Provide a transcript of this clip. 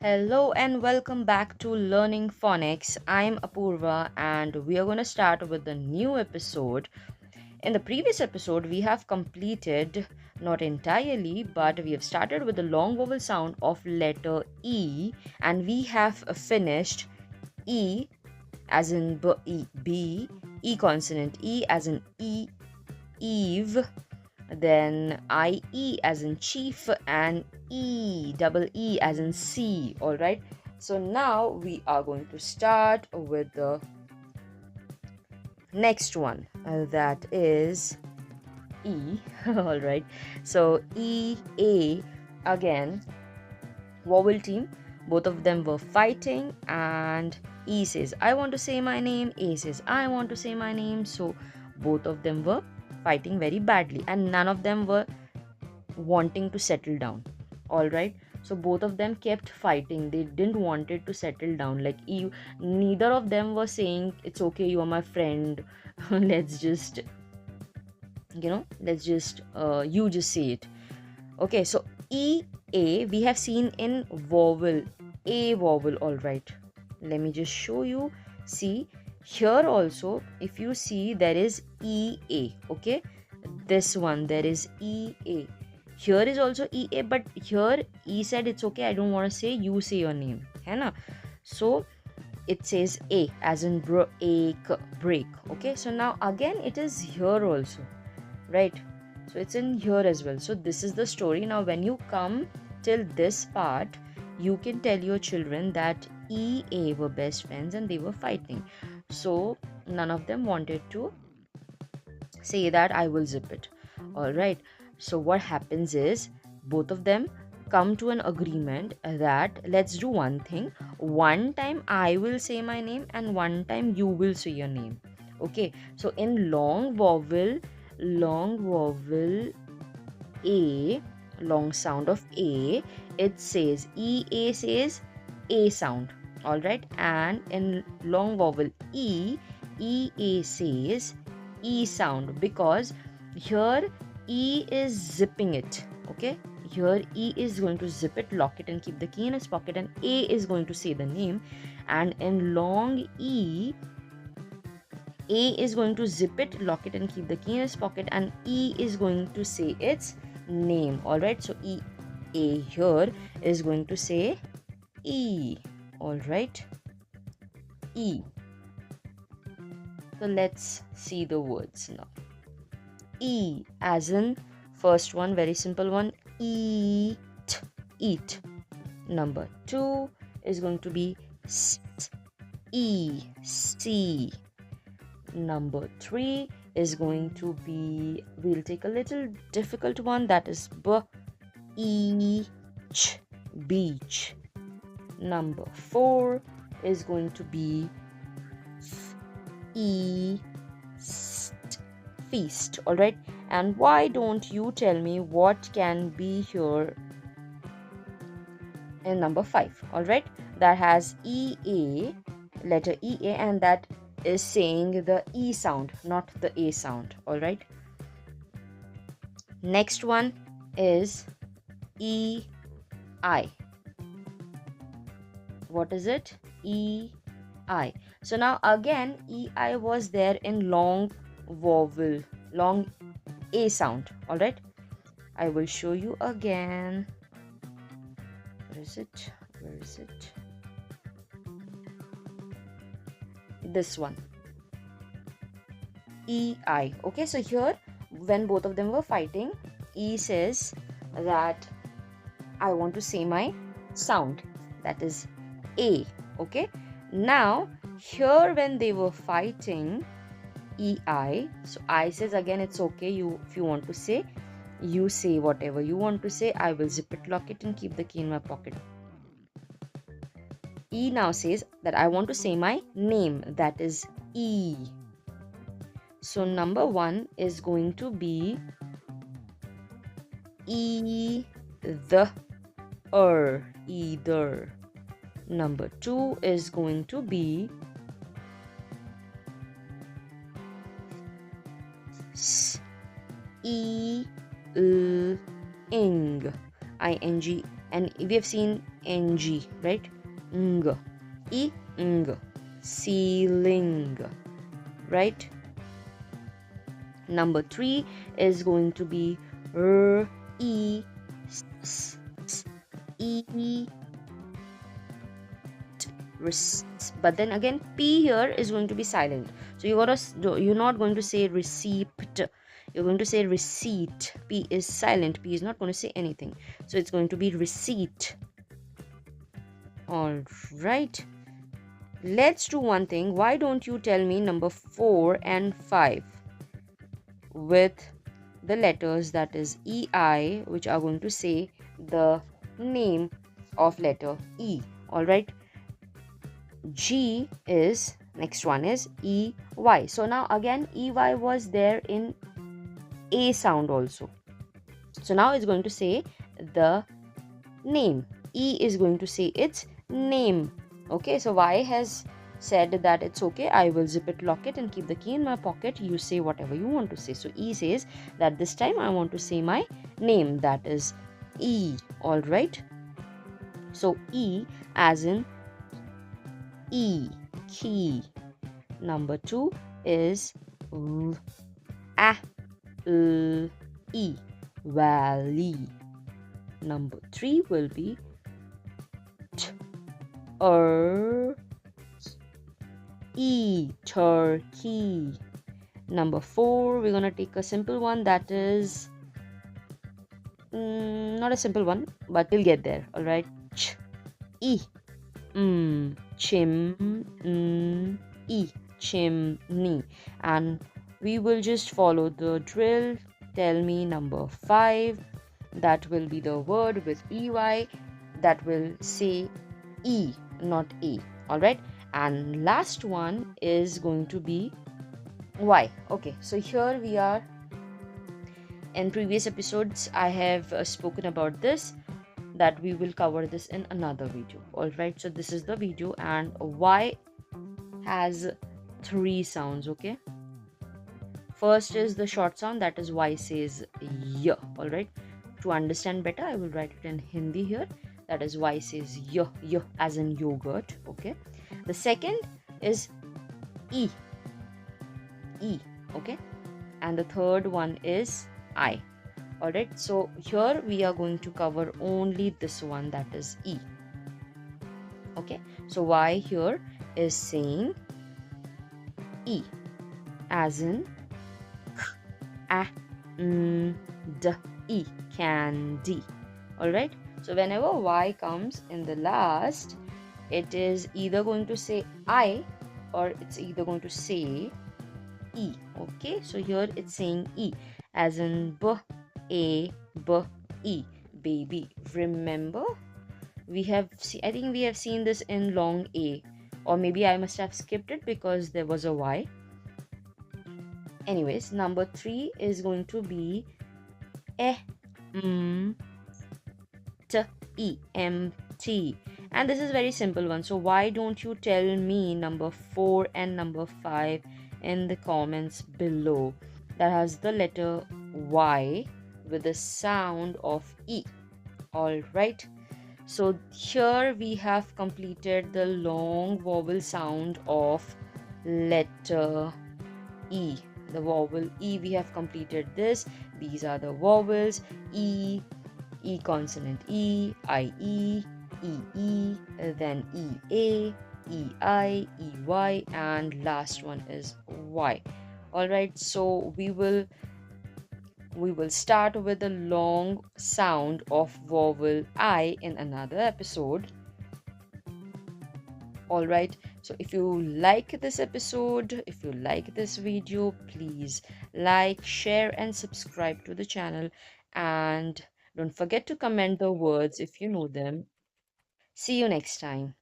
Hello and welcome back to Learning Phonics. I'm Apurva and we are going to start with a new episode. In the previous episode, we have completed, not entirely, but we have started with the long vowel sound of letter E and we have finished E as in E consonant, E as in Eve, then IE as in chief, and double E as in C. All right. So now we are going to start with the next one, that is E. All right. So A again, vowel team. Both of them were fighting, and E says, I want to say my name. A says, I want to say my name. So both of them were fighting very badly, and none of them were wanting to settle down. All right. So both of them kept fighting. They didn't want it to settle down. Like you, neither of them were saying, it's okay, you are my friend. let's just let's just you just say it. Okay, so E A we have seen in vowel, a vowel. All right, let me just show you. See, here also, if you see, there is EA. Okay, this one, there is EA. Here is also EA, but here E said it's okay, I don't want to say, you say your name, है ना? So it says A as in break. Okay, so now again it is here also, right? So it's in here as well. So this is the story. Now when you come till this part, you can tell your children that EA were best friends and they were fighting. So none of them wanted to say that I will zip it. All right. So what happens is both of them come to an agreement that let's do one thing. One time I will say my name and one time you will say your name. Okay. So in long vowel A, long sound of A, it says EA says A sound. All right. And in long vowel EA says E sound, because here E is zipping it. Okay, here E is going to zip it, lock it, and keep the key in its pocket, and A is going to say the name. And in long A is going to zip it, lock it, and keep the key in its pocket, and E is going to say its name. All right, so A here is going to say E. All right, E. So let's see the words now. E as in first one, very simple one, eat, eat. Number 2 is going to be see. Number 3 is going to be, we'll take a little difficult one, that is beach, beach. Number 4 is going to be feast. All right, and why don't you tell me what can be here in number 5? All right, that has letter EA, and that is saying the E sound, not the A sound. All right, next one is EI. What is it? EI. So now again EI was there in long vowel, long A sound. All right, I will show you again. Where is it? This one, EI. Okay, so here when both of them were fighting, E says that I want to say my sound, that is A. Okay, now here when they were fighting, EI, so I says again it's okay, you if you want to say, you say whatever you want to say, I will zip it, lock it, and keep the key in my pocket. E now says that I want to say my name, that is E. So number 1 is going to be either. Number 2 is going to be ing, ing. And we have seen ng, right? Ng, e, ng, ceiling, right? Number 3 is going to be r, e, s, s, e, but then again p here is going to be silent, so you're not going to say receipt, you're going to say receipt. P is silent, p is not going to say anything, so it's going to be receipt. All right, let's do one thing. Why don't you tell me number 4 and 5 with the letters, that is ei, which are going to say the name of letter E. All right, G is, next one is EY. So now again EY was there in A sound also. So now it's going to say the name. E is going to say its name. Okay, so Y has said that it's okay, I will zip it, lock it and keep the key in my pocket. You say whatever you want to say. So E says that this time I want to say my name, that is E. All right. So E as in E, key. Number 2 is A, L, E, valley. Number 3 will be T, E, turkey. Number 4, we're gonna take a simple one, that is not a simple one, but we'll get there. All right, Ch, E, chimney. And we will just follow the drill. Tell me number 5, that will be the word with EY, that will say E, not A. All right, and last one is going to be Y. Okay, so here we are. In previous episodes I have spoken about this, that we will cover this in another video. All right, so this is the video, and Y has 3 sounds. Okay, first is the short sound, that is Y says y. All right, to understand better I will write it in Hindi here, that is Y says y, y as in yogurt. Okay, the second is E, okay, and the third one is I. All right, so here we are going to cover only this one, that is E. Okay, so Y here is saying E as in d, E, candy. All right, so whenever Y comes in the last, it is either going to say I or it's either going to say E. Okay, so here it's saying E as in B, E, baby. Remember, we have I think we have seen this in long A, or maybe I must have skipped it because there was a Y. Anyways, number 3 is going to be empty, and this is very simple one. So why don't you tell me number 4 and number 5 in the comments below, that has the letter Y with the sound of E. All right, so here we have completed the long vowel sound of letter E. The vowel E, we have completed this. These are the vowels: E, E consonant E, IE, EE, then EA, EI, EY, and last one is Y. All right, so we will start with the long sound of vowel I in another episode. All right, so if you like this episode, if you like this video, please like, share and subscribe to the channel, and don't forget to comment the words if you know them. See you next time.